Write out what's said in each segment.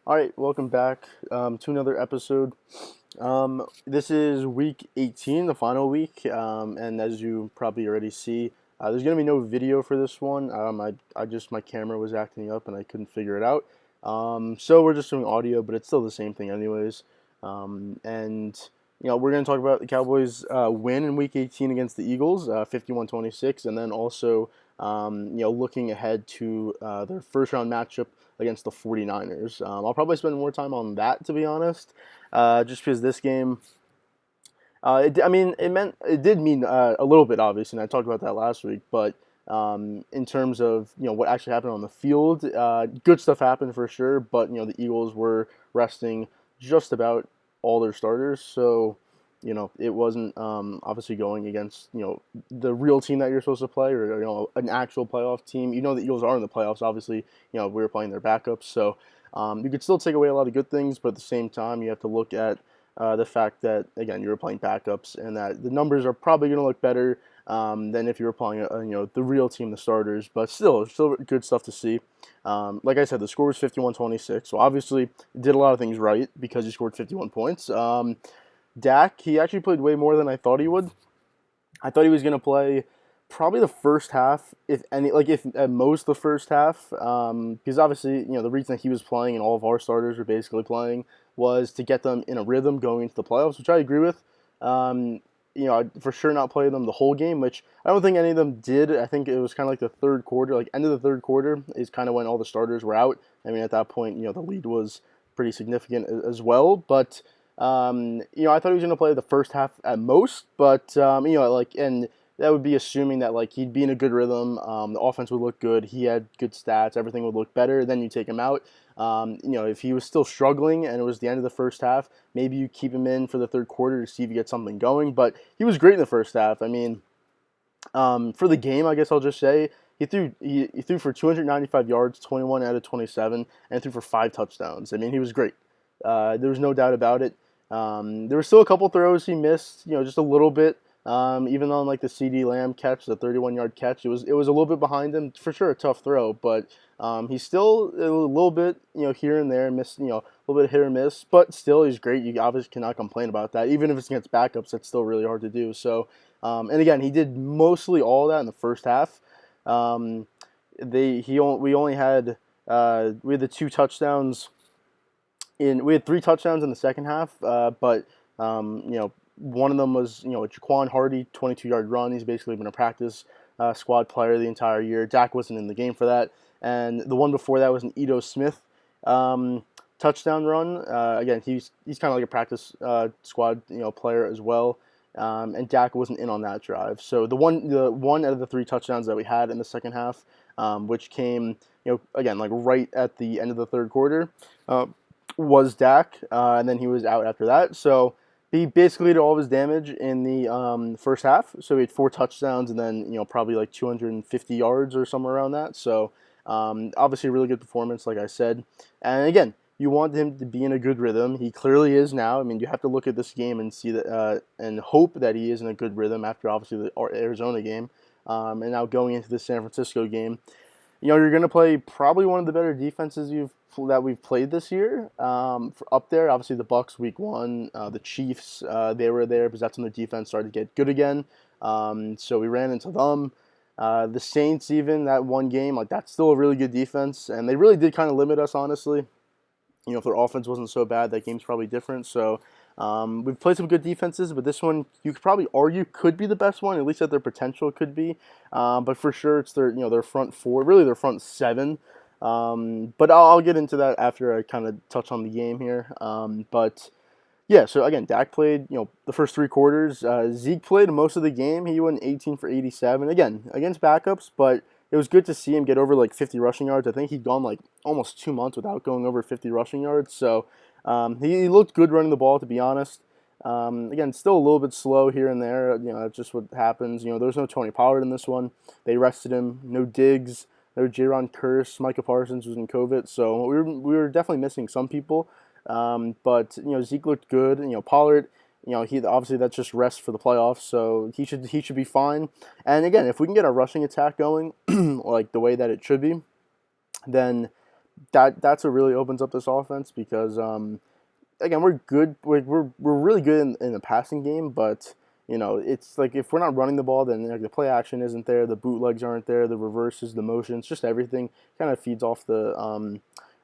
All right, welcome back to another episode. This is week 18, the final week, and as you probably already see, there's gonna be no video for this one. I just my camera was acting up and I couldn't figure it out. So we're just doing audio, but it's still the same thing anyways. And we're gonna talk about the Cowboys' win in week 18 against the Eagles, 51-26, and then also looking ahead to their first round matchup against the 49ers. I'll probably spend more time on that, to be honest, just because this game, it did mean a little bit, obviously, and I talked about that last week, but in terms of what actually happened on the field, good stuff happened for sure, but the Eagles were resting just about all their starters, so it wasn't obviously going against the real team that you're supposed to play, or an actual playoff team. The Eagles are in the playoffs. Obviously, we were playing their backups, so you could still take away a lot of good things, but at the same time, you have to look at the fact that again you were playing backups, and that the numbers are probably going to look better than if you were playing the real team, the starters. But still good stuff to see. Like I said, the score was 51-26, so obviously did a lot of things right because he scored 51 points. Dak, he actually played way more than I thought he would. I thought he was going to play probably the first half, if any, like if at most the first half, because obviously the reason that he was playing and all of our starters were basically playing was to get them in a rhythm going into the playoffs, which I agree with. I'd for sure not play them the whole game, which I don't think any of them did. I think it was kind of like the third quarter, like end of the third quarter is kind of when all the starters were out. I mean, at that point, the lead was pretty significant as well, but. I thought he was going to play the first half at most, but and that would be assuming that like he'd be in a good rhythm. The offense would look good. He had good stats. Everything would look better. Then you take him out. If he was still struggling and it was the end of the first half, maybe you keep him in for the third quarter to see if you get something going. But he was great in the first half. I mean, for the game, I guess I'll just say he threw for 295 yards, 21 out of 27, and threw for 5 touchdowns. I mean, he was great. There was no doubt about it. There were still a couple throws he missed, just a little bit. Even on like the CD Lamb catch, the 31-yard catch, it was a little bit behind him for sure, a tough throw, but he's still a little bit here and there, missed a little bit hit or miss, but still he's great. You obviously cannot complain about that. Even if it's against backups, that's still really hard to do. So, and again, he did mostly all that in the first half. We only had we had the 2 touchdowns we had 3 touchdowns in the second half, but one of them was a Jaquan Hardy 22-yard run. He's basically been a practice squad player the entire year. Dak wasn't in the game for that, and the one before that was an Ito Smith touchdown run. Again, he's kind of like a practice squad player as well. And Dak wasn't in on that drive. So the one out of the 3 touchdowns that we had in the second half, which came again like right at the end of the third quarter, was Dak, and then he was out after that. So he basically did all of his damage in the first half. So he had 4 touchdowns and then probably like 250 yards or somewhere around that. So obviously a really good performance, like I said. And again, you want him to be in a good rhythm. He clearly is now. I mean, you have to look at this game and see that and hope that he is in a good rhythm after obviously the Arizona game, and now going into the San Francisco game. You're going to play probably one of the better defenses that we've played this year. Up there, obviously the Bucs week 1, the Chiefs, they were there because that's when their defense started to get good again. So we ran into them. The Saints, even that one game, like that's still a really good defense, and they really did kind of limit us, honestly. If their offense wasn't so bad, that game's probably different. So we've played some good defenses, but this one you could probably argue could be the best one, at least at their potential could be. But for sure, it's their front four, really their front seven. But I'll get into that after I kind of touch on the game here. But yeah, so again, Dak played the first 3 quarters. Zeke played most of the game. He went 18 for 87 again against backups, but it was good to see him get over like 50 rushing yards. I think he'd gone like almost 2 months without going over 50 rushing yards. So he looked good running the ball, to be honest. Again, still a little bit slow here and there. That's just what happens. There was no Tony Pollard in this one. They rested him. No Diggs. No Jaron Curse. Micah Parsons was in COVID. So we were definitely missing some people. But Zeke looked good. Pollard. He obviously that's just rest for the playoffs, so he should be fine. And again, if we can get a rushing attack going, like the way that it should be, then that's what really opens up this offense because again, we're good. We're really good in the passing game, but it's like if we're not running the ball, then like the play action isn't there, the bootlegs aren't there, the reverses, the motions, just everything kind of feeds off the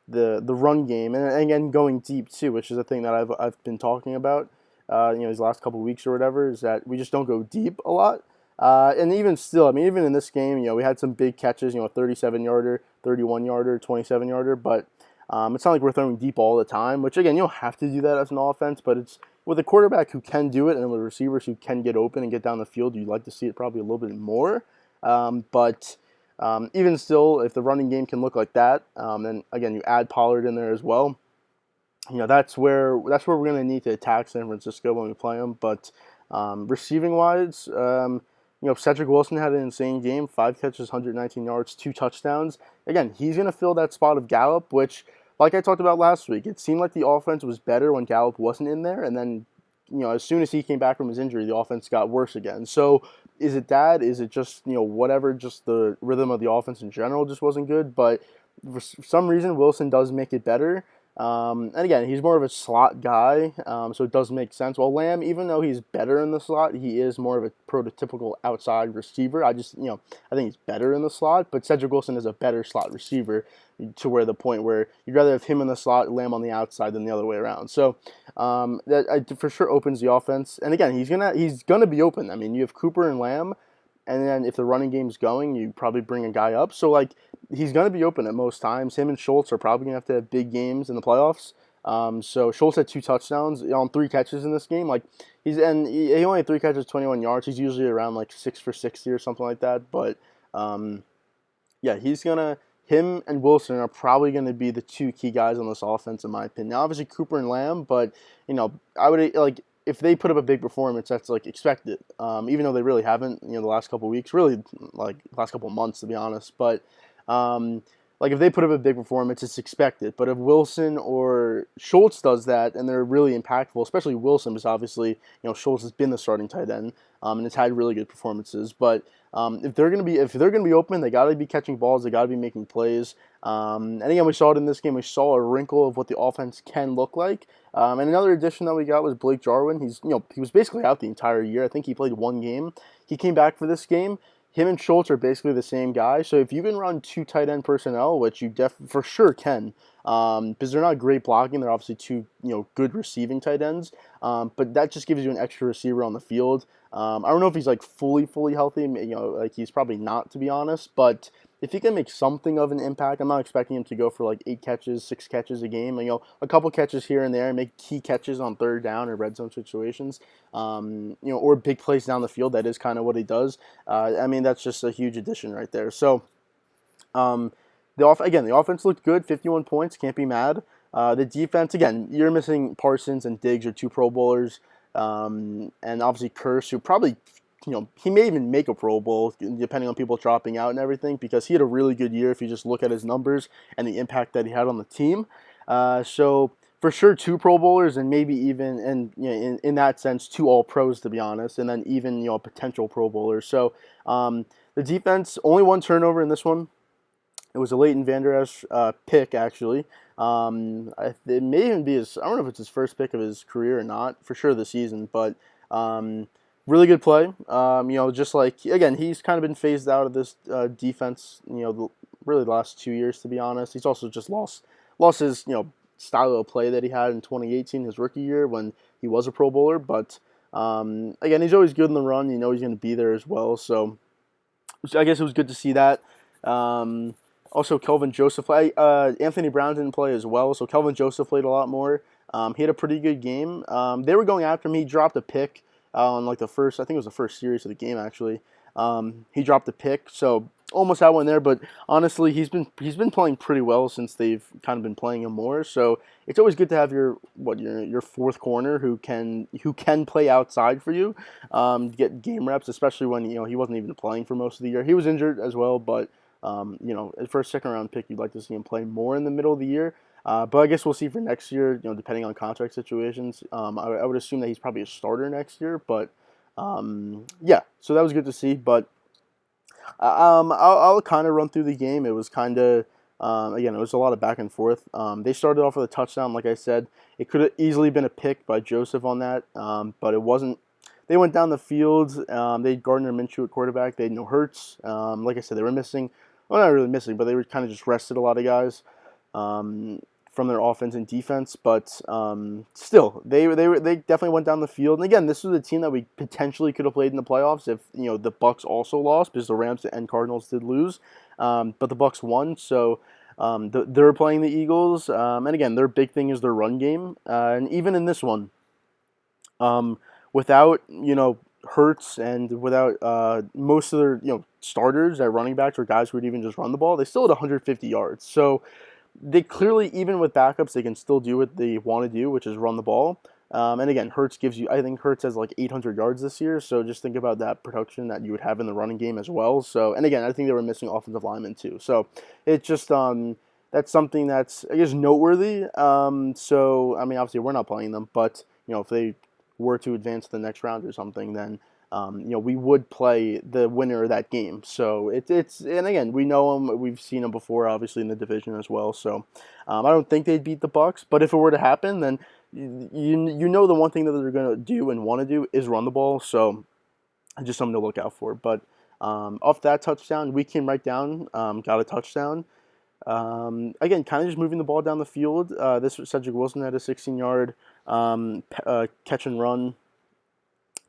run game, and again going deep too, which is a thing that I've been talking about, these last couple of weeks or whatever, is that we just don't go deep a lot. And even still, I mean, even in this game, we had some big catches, a 37-yarder, 31-yarder, 27-yarder, but it's not like we're throwing deep all the time, which again, you don't have to do that as an offense, but it's with a quarterback who can do it and with receivers who can get open and get down the field, you'd like to see it probably a little bit more. But even still, if the running game can look like that, then again, you add Pollard in there as well. That's where we're going to need to attack San Francisco when we play them. But receiving wise, Cedric Wilson had an insane game, 5 catches, 119 yards, 2 touchdowns. Again, he's going to fill that spot of Gallup, which, like I talked about last week, it seemed like the offense was better when Gallup wasn't in there, and then, as soon as he came back from his injury, the offense got worse again. So, is it that? Is it just, whatever, just the rhythm of the offense in general just wasn't good? But for some reason, Wilson does make it better. And again, he's more of a slot guy, so it does make sense. Well, Lamb, even though he's better in the slot, he is more of a prototypical outside receiver. I think he's better in the slot, but Cedric Wilson is a better slot receiver to where the point where you'd rather have him in the slot, Lamb on the outside than the other way around. So that for sure opens the offense. And again, he's gonna be open. I mean, you have Cooper and Lamb. And then if the running game's going, you probably bring a guy up. So, like, he's going to be open at most times. Him and Schultz are probably going to have big games in the playoffs. So Schultz had 2 touchdowns on 3 catches in this game. Like, he only had 3 catches, 21 yards. He's usually around, like, 6 for 60 or something like that. But, yeah, him and Wilson are probably going to be the 2 key guys on this offense, in my opinion. Now, obviously, Cooper and Lamb, but, I would, like, if they put up a big performance, that's like expected. Even though they really haven't, the last couple of weeks, really like last couple of months, to be honest. But like if they put up a big performance, it's expected. But if Wilson or Schultz does that, and they're really impactful, especially Wilson, because obviously Schultz has been the starting tight end and has had really good performances. But if they're gonna be open, they got to be catching balls. They got to be making plays. And again, we saw it in this game. We saw a wrinkle of what the offense can look like. And another addition that we got was Blake Darwin. He was basically out the entire year. I think he played 1 game. He came back for this game. Him and Schultz are basically the same guy. So if you can run 2 tight end personnel, which you for sure can, because they're not great blocking, they're obviously 2 good receiving tight ends. But that just gives you an extra receiver on the field. I don't know if he's like fully healthy. Like he's probably not, to be honest. But if he can make something of an impact, I'm not expecting him to go for like 8 catches, 6 catches a game. A couple catches here and there, make key catches on 3rd down or red zone situations. Or big plays down the field. That is kind of what he does. I mean, that's just a huge addition right there. So, the offense looked good. 51 points, can't be mad. The defense, again, you're missing Parsons and Diggs are 2 Pro Bowlers, and obviously Curse, who probably, he may even make a Pro Bowl depending on people dropping out and everything, because he had a really good year if you just look at his numbers and the impact that he had on the team. So for sure 2 Pro Bowlers and maybe even, and in that sense, 2 All-Pros, to be honest, and then even a potential Pro Bowler. So the defense, only 1 turnover in this one. It was a Leighton Vander Esch pick, actually. It may even be I don't know if it's his first pick of his career or not, for sure this season, but really good play. Just like, again, he's kind of been phased out of this defense, really the last 2 years, to be honest. He's also just lost his, style of play that he had in 2018, his rookie year, when he was a Pro Bowler. But, again, he's always good in the run. He's going to be there as well. So, I guess it was good to see that. Also, Kelvin Joseph, Anthony Brown didn't play as well, so Kelvin Joseph played a lot more. He had a pretty good game. They were going after him. He dropped a pick on like I think it was the first series of the game, actually. He dropped a pick, so almost had one there. But honestly, he's been playing pretty well since they've kind of been playing him more. So it's always good to have your 4th corner who can play outside for you, get game reps, especially when he wasn't even playing for most of the year. He was injured as well, but for a 2nd round pick, you'd like to see him play more in the middle of the year. But I guess we'll see for next year, depending on contract situations. I would assume that he's probably a starter next year, but yeah, so that was good to see. But I'll kind of run through the game. It was kind of Again, it was a lot of back and forth. They started off with a touchdown, like I said. It could have easily been a pick by Joseph on that, but it wasn't. They went down the field. They had Gardner Minshew at quarterback. They had no Hurts. Like I said, they were missing. Well, not really missing, but they were kind of just rested a lot of guys from their offense and defense. But still, they definitely went down the field. And again, this was a team that we potentially could have played in the playoffs if the Bucs also lost, because the Rams and Cardinals did lose, but the Bucs won. So. They're playing the Eagles, and again, their big thing is their run game. And even in this one, without Hurts and without most of their starters at running backs or guys who would even just run the ball, they still had 150 yards. So they clearly, even with backups, they can still do what they want to do, which is run the ball. And again, Hurts I think Hurts has like 800 yards this year, so just think about that production that you would have in the running game as well. So, and again, I think they were missing offensive linemen too. So it's just that's something that's, I guess, noteworthy. So I mean, obviously we're not playing them, but if they were to advance to the next round or something, then we would play the winner of that game. So it's and again, we know them, we've seen them before, obviously in the division as well. So I don't think they'd beat the Bucs, but if it were to happen, then the one thing that they're going to do and want to do is run the ball. So just something to look out for. But off that touchdown, we came right down, got a touchdown. Again, kind of just moving the ball down the field. This was Cedric Wilson had a 16-yard catch and run.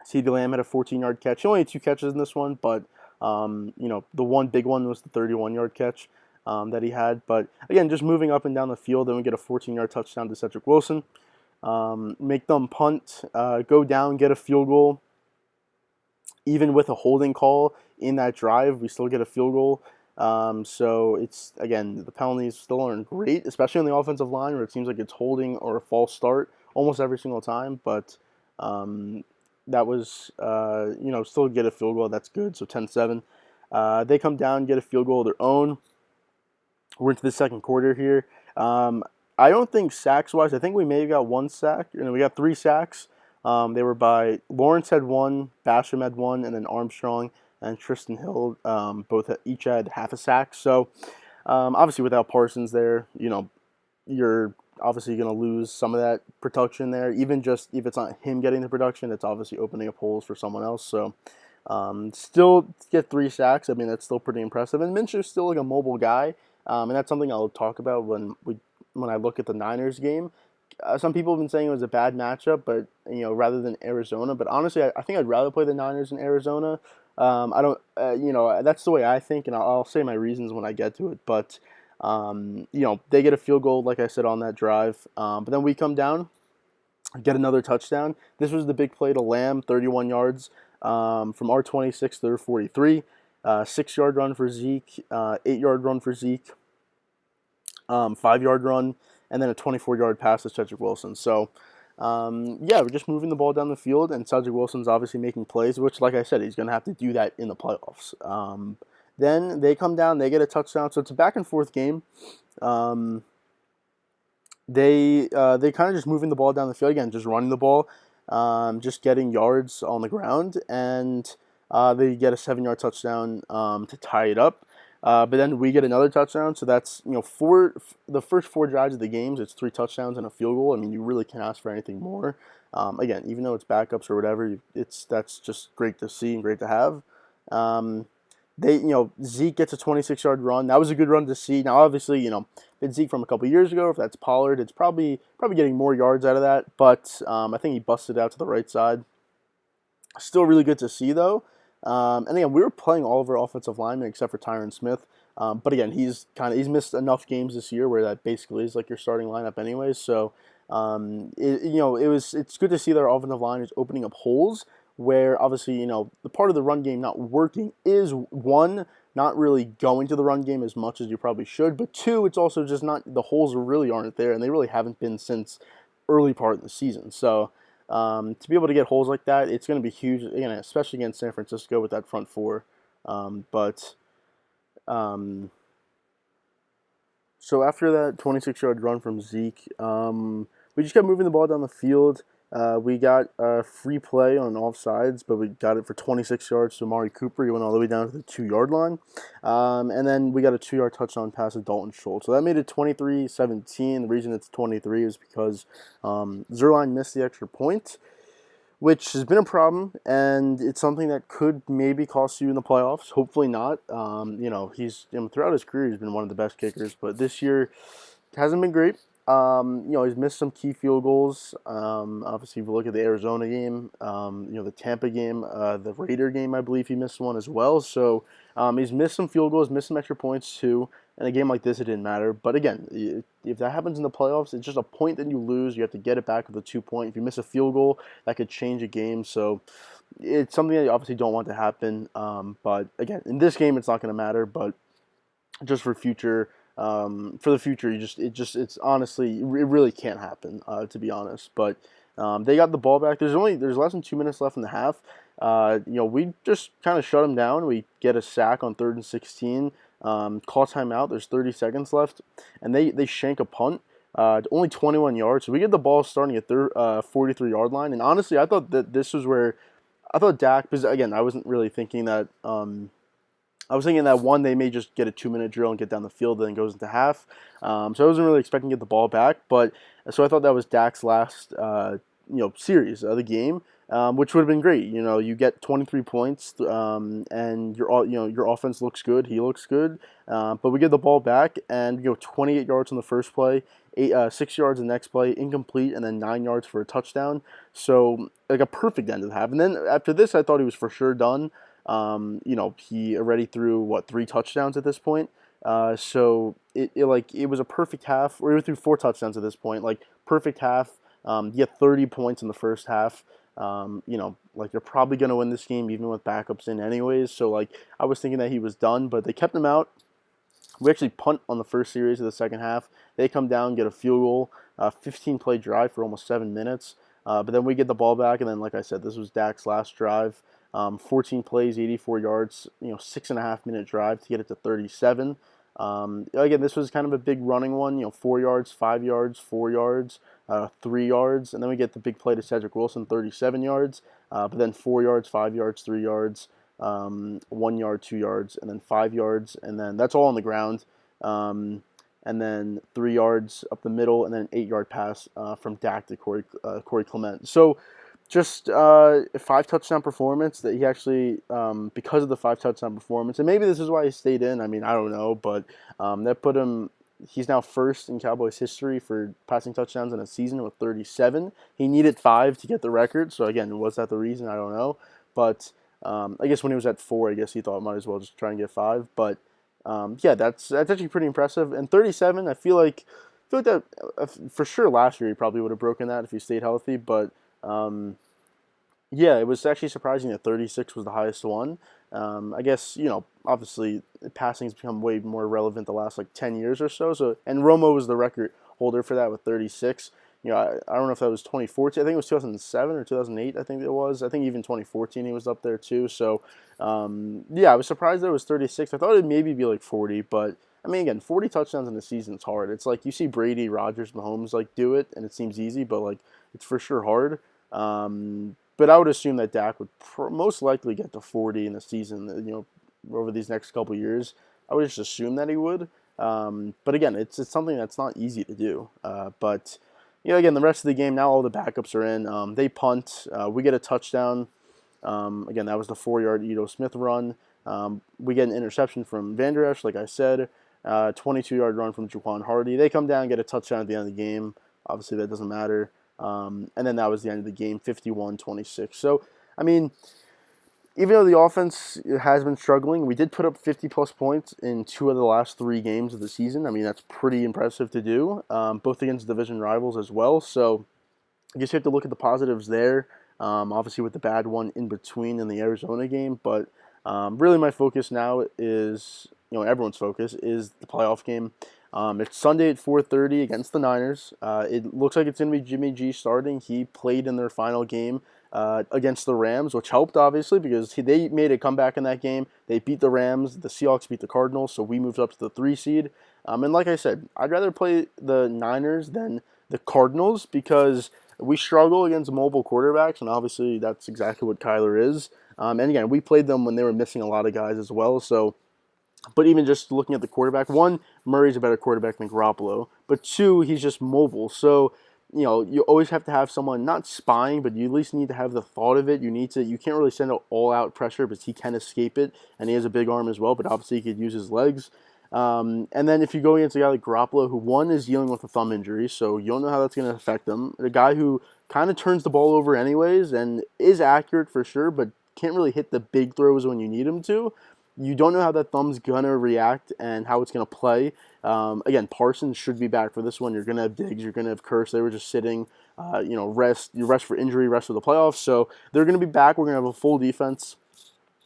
CeeDee Lamb had a 14-yard catch. He only had 2 catches in this one, but the one big one was the 31-yard catch that he had. But again, just moving up and down the field, then we get a 14-yard touchdown to Cedric Wilson. Make them punt, go down, get a field goal. Even with a holding call in that drive, we still get a field goal. So it's, again, the penalties still aren't great, especially on the offensive line where it seems like it's holding or a false start almost every single time. But that was, still get a field goal. That's good. So 10-7. They come down, get a field goal of their own. We're into the second quarter here. I don't think sacks-wise, I think we may have got 1 sack. We got 3 sacks. They were by Lawrence had 1, Basham had 1, and then Armstrong and Tristan Hill each had half a sack. So obviously without Parsons there, you're obviously going to lose some of that production there. Even just if it's not him getting the production, it's obviously opening up holes for someone else. So still get 3 sacks. I mean, that's still pretty impressive. And Minshew's still like a mobile guy, and that's something I'll talk about when I look at the Niners game. Some people have been saying it was a bad matchup, but rather than Arizona. But honestly, I think I'd rather play the Niners in Arizona. I don't, that's the way I think, and I'll say my reasons when I get to it. But they get a field goal, like I said, on that drive. But then we come down, get another touchdown. This was the big play to Lamb, 31 yards from our 26 to their 43. 6-yard run for Zeke, 8-yard run for Zeke, 5-yard run, and then a 24-yard pass to Cedric Wilson. So, we're just moving the ball down the field, and Cedric Wilson's obviously making plays, which, like I said, he's going to have to do that in the playoffs. Then they come down, they get a touchdown, so it's a back-and-forth game. They kind of just moving the ball down the field, again, just running the ball, just getting yards on the ground, and they get a 7-yard touchdown to tie it up. But then we get another touchdown, so that's the first 4 drives of the games. It's 3 touchdowns and a field goal. I mean, you really can't ask for anything more. Again, even though it's backups or whatever, that's just great to see and great to have. Zeke gets a 26-yard run. That was a good run to see. Now, obviously, it's Zeke from a couple years ago. If that's Pollard, it's probably getting more yards out of that. But I think he busted out to the right side. Still really good to see though. And again, we were playing all of our offensive linemen except for Tyron Smith. But again, he's missed enough games this year where that basically is like your starting lineup anyways. So it's good to see that our offensive line is opening up holes where obviously the part of the run game not working is, one, not really going to the run game as much as you probably should, but 2, it's also just not, the holes really aren't there, and they really haven't been since early part of the season. So to be able to get holes like that, it's going to be huge, again, especially against San Francisco with that front 4. So after that 26-yard run from Zeke, we just kept moving the ball down the field. We got free play on offsides, but we got it for 26 yards to Amari Cooper. He went all the way down to the 2-yard line. And then we got a 2-yard touchdown pass to Dalton Schultz. So that made it 23-17. The reason it's 23 is because Zerline missed the extra point, which has been a problem, and it's something that could maybe cost you in the playoffs. Hopefully not. He's throughout his career, he's been one of the best kickers, but this year hasn't been great. He's missed some key field goals. Obviously, if you look at the Arizona game, the Tampa game, the Raider game, I believe he missed one as well. So he's missed some field goals, missed some extra points too. In a game like this, it didn't matter. But again, if that happens in the playoffs, it's just a point that you lose. You have to get it back with a 2-point. If you miss a field goal, that could change a game. So it's something that you obviously don't want to happen. But again, in this game, it's not going to matter. But just for the future, it's honestly, it really can't happen, to be honest. But they got the ball back. There's less than 2 minutes left in the half. We just kind of shut them down. We get a sack on 3rd and 16. Call timeout. There's 30 seconds left, and they shank a punt. Only 21 yards. So we get the ball starting at their 43-yard line. And honestly, I thought that this was where I thought Dak, because again, I wasn't really thinking that. I was thinking that one, they may just get a 2-minute drill and get down the field, then it goes into half. So I wasn't really expecting to get the ball back, but so I thought that was Dak's last, series of the game, which would have been great. You get 23 points, and your offense looks good. He looks good, but we get the ball back, and 28 yards on the first play, 6 yards the next play, incomplete, and then 9 yards for a touchdown. So like a perfect end to the half. And then after this, I thought he was for sure done. He already threw 3 touchdowns at this point. So it was a perfect half. Or he threw 4 touchdowns at this point. Like perfect half. You get 30 points in the first half. You're probably gonna win this game even with backups in anyways. So I was thinking that he was done, but they kept him out. We actually punt on the first series of the second half. They come down, get a field goal, 15-play drive for almost 7 minutes. But then we get the ball back, and then like I said, this was Dak's last drive. 14 plays, 84 yards, 6.5-minute drive to get it to 37. Again, this was kind of a big running one, 4 yards, 5 yards, 4 yards, 3 yards, and then we get the big play to Cedric Wilson, 37 yards, but then 4 yards, 5 yards, 3 yards, 1 yard, 2 yards, and then 5 yards, and then that's all on the ground. And then 3 yards up the middle, and then an 8-yard pass from Dak to Corey Clement. So just a 5-touchdown performance that he actually, because of the 5-touchdown performance, and maybe this is why he stayed in. I mean, I don't know, but that put him. He's now first in Cowboys history for passing touchdowns in a season with 37. He needed 5 to get the record. So again, was that the reason? I don't know. But I guess when he was at 4, I guess he thought might as well just try and get 5. But that's actually pretty impressive. And 37, I feel like that for sure last year he probably would have broken that if he stayed healthy. But it was actually surprising that 36 was the highest one. I guess, obviously passing has become way more relevant the last 10 years or so. And Romo was the record holder for that with 36. I don't know if that was 2014. I think it was 2007 or 2008. I think it was. I think even 2014 he was up there too. So, I was surprised that it was 36. I thought it'd maybe be 40, but I mean, again, 40 touchdowns in the season is hard. It's like you see Brady, Rodgers, Mahomes do it, and it seems easy, but it's for sure hard. But I would assume that Dak would most likely get to 40 in the season, over these next couple years. I would just assume that he would. But again, it's something that's not easy to do. But again, the rest of the game, now all the backups are in. They punt. We get a touchdown. Again, that was the 4-yard Ito Smith run. We get an interception from Van Der Esch, like I said. 22-yard run from Jaquan Hardy. They come down and get a touchdown at the end of the game. Obviously, that doesn't matter. And then that was the end of the game, 51-26. So, I mean, even though the offense has been struggling, we did put up 50-plus points in 2 of the last 3 games of the season. I mean, that's pretty impressive to do, both against division rivals as well. So, I guess you have to look at the positives there, obviously with the bad one in between in the Arizona game. But really my focus now is, everyone's focus is the playoff game. It's Sunday at 4:30 against the Niners. It looks like it's going to be Jimmy G starting. He played in their final game against the Rams, which helped, obviously, because they made a comeback in that game. They beat the Rams. The Seahawks beat the Cardinals, so we moved up to the 3 seed. And like I said, I'd rather play the Niners than the Cardinals because we struggle against mobile quarterbacks, and obviously that's exactly what Kyler is. And again, we played them when they were missing a lot of guys as well. So, but even just looking at the quarterback, one, Murray's a better quarterback than Garoppolo, but two, he's just mobile. So, you always have to have someone not spying, but you at least need to have the thought of it. You can't really send out all out pressure because he can escape it, and he has a big arm as well, but obviously he could use his legs. And then if you go against a guy like Garoppolo, who one is dealing with a thumb injury, so you don't know how that's going to affect him. A guy who kind of turns the ball over anyways and is accurate for sure, but can't really hit the big throws when you need him to. You don't know how that thumb's going to react and how it's going to play. Again, Parsons should be back for this one. You're going to have Diggs. You're going to have Curse. They were just sitting, rest. You rest for injury, rest for the playoffs. So they're going to be back. We're going to have a full defense.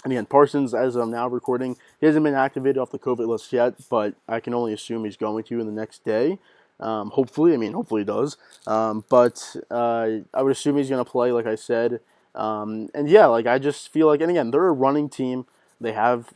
And again, Parsons, as I'm now recording, he hasn't been activated off the COVID list yet, but I can only assume he's going to in the next day. Hopefully he does. But I would assume he's going to play, like I said. And yeah, I just feel like, and again, they're a running team. They have,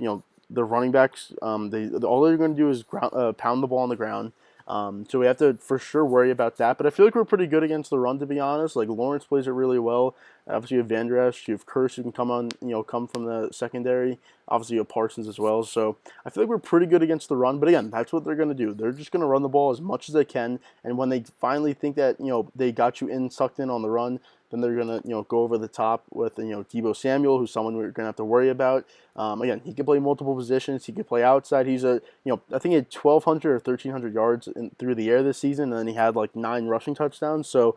their running backs. All they're going to do is pound the ball on the ground. So we have to for sure worry about that. But I feel like we're pretty good against the run, to be honest. Lawrence plays it really well. Obviously you have Van Der Esch, you have Curse who can come from the secondary. Obviously you have Parsons as well. So I feel like we're pretty good against the run. But again, that's what they're going to do. They're just going to run the ball as much as they can. And when they finally think that they got you sucked in on the run, then they're going to go over the top with Deebo Samuel, who's someone we're going to have to worry about. Again, he can play multiple positions. He can play outside. He's I think he had 1,200 or 1,300 yards through the air this season, and then he had 9 rushing touchdowns. So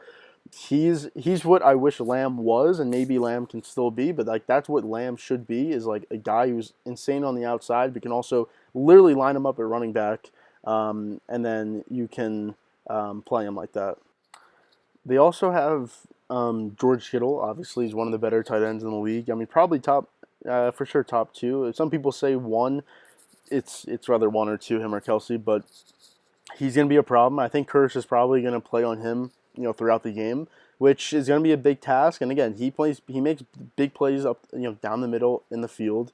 he's what I wish Lamb was, and maybe Lamb can still be, but that's what Lamb should be, is a guy who's insane on the outside, but can also literally line him up at running back, and then you can play him like that. They also have George Kittle. Obviously, he's one of the better tight ends in the league. I mean, probably for sure top 2. Some people say 1. It's rather 1 or 2, him or Kelsey, but he's going to be a problem. I think Curse is probably going to play on him, throughout the game, which is going to be a big task. And again, he makes big plays up, down the middle in the field.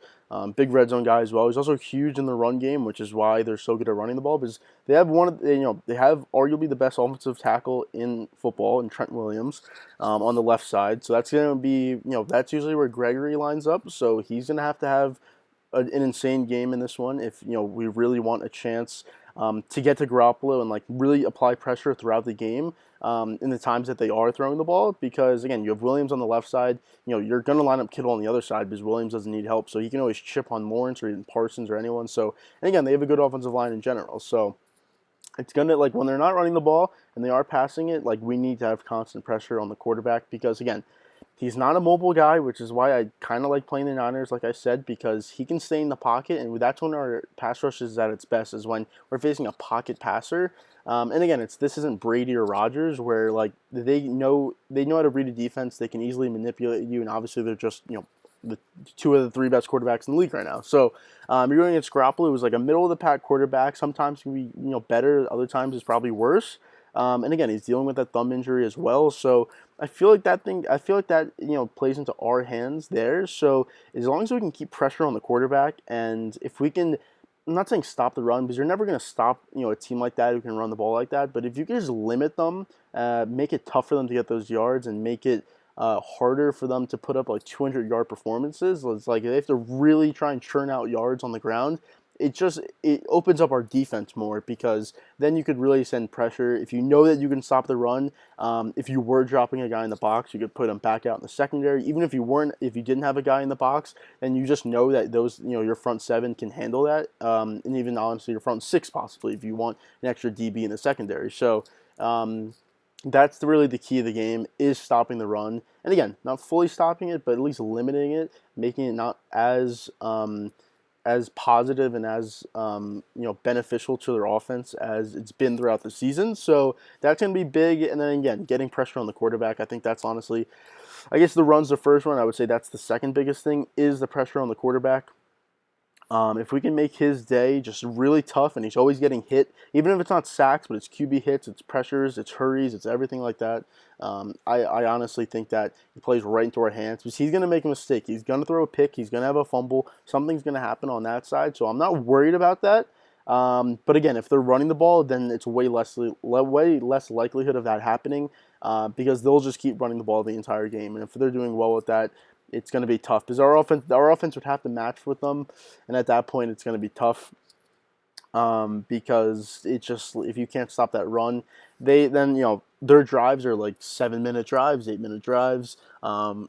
Big red zone guy as well. He's also huge in the run game, which is why they're so good at running the ball, because they have they have arguably the best offensive tackle in football in Trent Williams on the left side. So that's going to be, that's usually where Gregory lines up. So he's going to have an insane game in this one if we really want a chance to get to Garoppolo and really apply pressure throughout the game in the times that they are throwing the ball, because again, you have Williams on the left side. You're going to line up Kittle on the other side because Williams doesn't need help, so he can always chip on Lawrence or even Parsons or anyone. So, and again, they have a good offensive line in general. So it's going to, when they're not running the ball and they are passing it, we need to have constant pressure on the quarterback, because again, he's not a mobile guy, which is why I kind of like playing the Niners, like I said, because he can stay in the pocket, and that's when our pass rush is at its best, is when we're facing a pocket passer. And again, this isn't Brady or Rodgers, where they know how to read a defense, they can easily manipulate you, and obviously they're just the 2 of the 3 best quarterbacks in the league right now. So you're going against Garoppolo, who's a middle of the pack quarterback. Sometimes he can be better, other times it's probably worse. And again, he's dealing with that thumb injury as well. So I feel like that plays into our hands there. So as long as we can keep pressure on the quarterback, and if we can, I'm not saying stop the run, because you're never going to stop a team like that who can run the ball like that. But if you can just limit them, make it tough for them to get those yards, and make it harder for them to put up 200-yard performances. It's they have to really try and churn out yards on the ground. It opens up our defense more, because then you could really send pressure. If you know that you can stop the run, if you were dropping a guy in the box, you could put him back out in the secondary. Even if you didn't have a guy in the box, then you just know that those, your front 7 can handle that, and even honestly your front 6 possibly, if you want an extra DB in the secondary. So that's really the key of the game, is stopping the run. And again, not fully stopping it, but at least limiting it, making it not as positive and as beneficial to their offense as it's been throughout the season. So that's going to be big. And then again, getting pressure on the quarterback. I think that's honestly, I guess the run's the first one. I would say that's the second biggest thing, is the pressure on the quarterback. If we can make his day just really tough, and he's always getting hit, even if it's not sacks, but it's QB hits, it's pressures, it's hurries, it's everything like that. I honestly think that he plays right into our hands, because he's going to make a mistake. He's going to throw a pick. He's going to have a fumble. Something's going to happen on that side. So I'm not worried about that. But again, if they're running the ball, then it's way less likelihood of that happening because they'll just keep running the ball the entire game. And if they're doing well with that, it's going to be tough because our offense would have to match with them, and at that point, it's going to be tough because it just if you can't stop that run, then their drives are like 7-minute drives, 8-minute drives.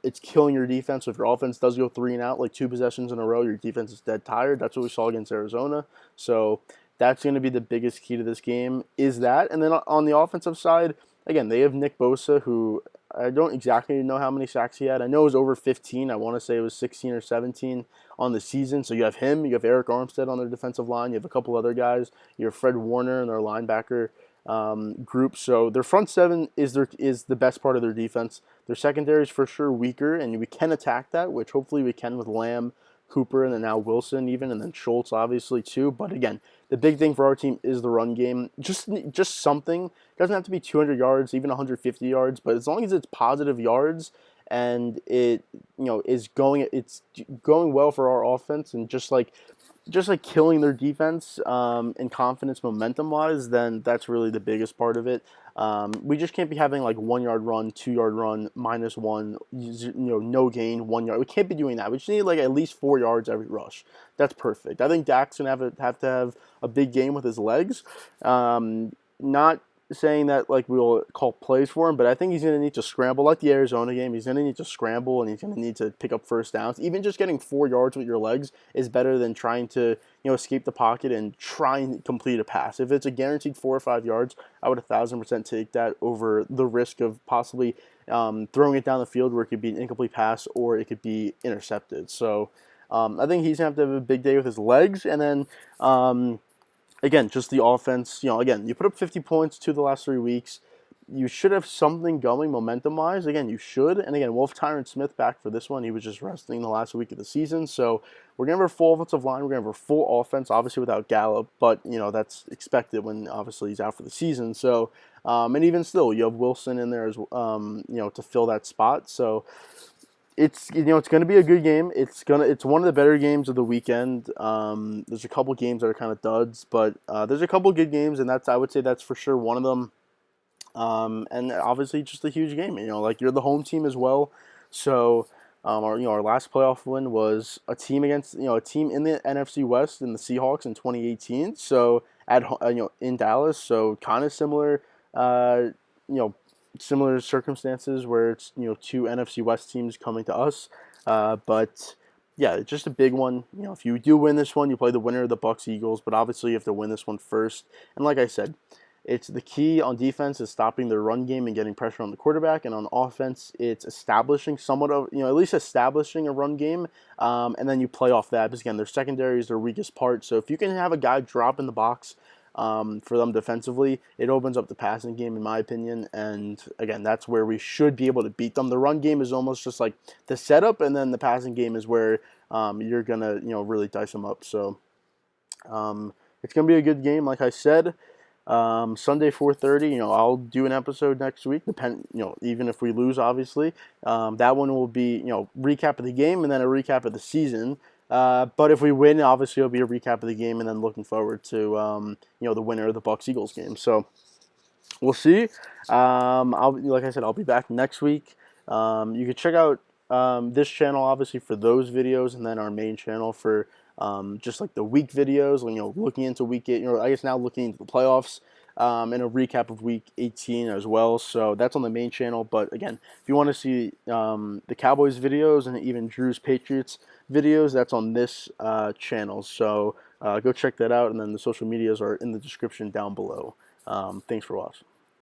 It's killing your defense. So if your offense does go 3-and-out, like 2 possessions in a row, your defense is dead tired. That's what we saw against Arizona. So that's going to be the biggest key to this game is that. And then on the offensive side, again, they have Nick Bosa, who I don't exactly know how many sacks he had. I know it was over 15. I want to say it was 16 or 17 on the season. So you have him, you have Eric Armstead on their defensive line, you have a couple other guys, you have Fred Warner and their linebacker group. So their front seven is the best part of their defense. Their secondary is for sure weaker, and we can attack that, which hopefully we can with Lamb, Cooper, and then now Wilson even, and then Schultz obviously too. But again, the big thing for our team is the run game. Just something. It doesn't have to be 200 yards, even 150 yards, but as long as it's positive yards and it it's going well for our offense and just like killing their defense and confidence momentum wise, then that's really the biggest part of it. We just can't be having like 1 yard run, 2 yard run, -1, no gain, 1 yard. We can't be doing that. We just need like at least 4 yards every rush. That's perfect. I think Dak's gonna have to have a big game with his legs. Not saying that like we'll call plays for him, but I think he's going to need to scramble like the Arizona game. He's going to need to scramble and he's going to need to pick up first downs. Even just getting 4 yards with your legs is better than trying to escape the pocket and try and complete a pass. If it's a guaranteed 4 or 5 yards, I would 1,000% take that over the risk of possibly throwing it down the field where it could be an incomplete pass or it could be intercepted. So I think he's going to have a big day with his legs, and then again, just the offense. Again, you put up 50 points the last 3 weeks. You should have something going momentum-wise. Again, you should. And again, we'll have Tyron Smith back for this one. He was just resting the last week of the season. So we're going to have a full offensive line. We're going to have a full offense, obviously without Gallup. But, that's expected when obviously he's out for the season. So, and even still, you have Wilson in there as to fill that spot. So it's going to be a good game. It's one of the better games of the weekend. There's a couple games that are kind of duds, but there's a couple good games, and I would say that's for sure one of them. And obviously just a huge game. Like you're the home team as well. So our last playoff win was a team against a team in the NFC West in the Seahawks in 2018. So in Dallas. So kind of similar. Similar circumstances where it's 2 NFC West teams coming to us, but yeah, it's just a big one. If you do win this one, you play the winner of the Bucs Eagles, but obviously you have to win this one first. And like I said, it's the key on defense is stopping their run game and getting pressure on the quarterback, and on offense, it's establishing somewhat of at least establishing a run game, and then you play off that because again, their secondary is their weakest part. So if you can have a guy drop in the box. For them defensively, it opens up the passing game, in my opinion. And again, that's where we should be able to beat them. The run game is almost just like the setup, and then the passing game is where you're gonna really dice them up. So it's gonna be a good game, like I said. Sunday 4:30. I'll do an episode next week. Even if we lose, obviously, that one will be recap of the game and then a recap of the season. But if we win, obviously it'll be a recap of the game, and then looking forward to the winner of the Bucs Eagles game. So we'll see. Like I said, I'll be back next week. You can check out this channel obviously for those videos, and then our main channel for just like the week videos. Looking into week 8. I guess now looking into the playoffs. And a recap of Week 18 as well. So that's on the main channel. But again, if you want to see the Cowboys videos and even Drew's Patriots videos, that's on this channel. So go check that out. And then the social medias are in the description down below. Thanks for watching.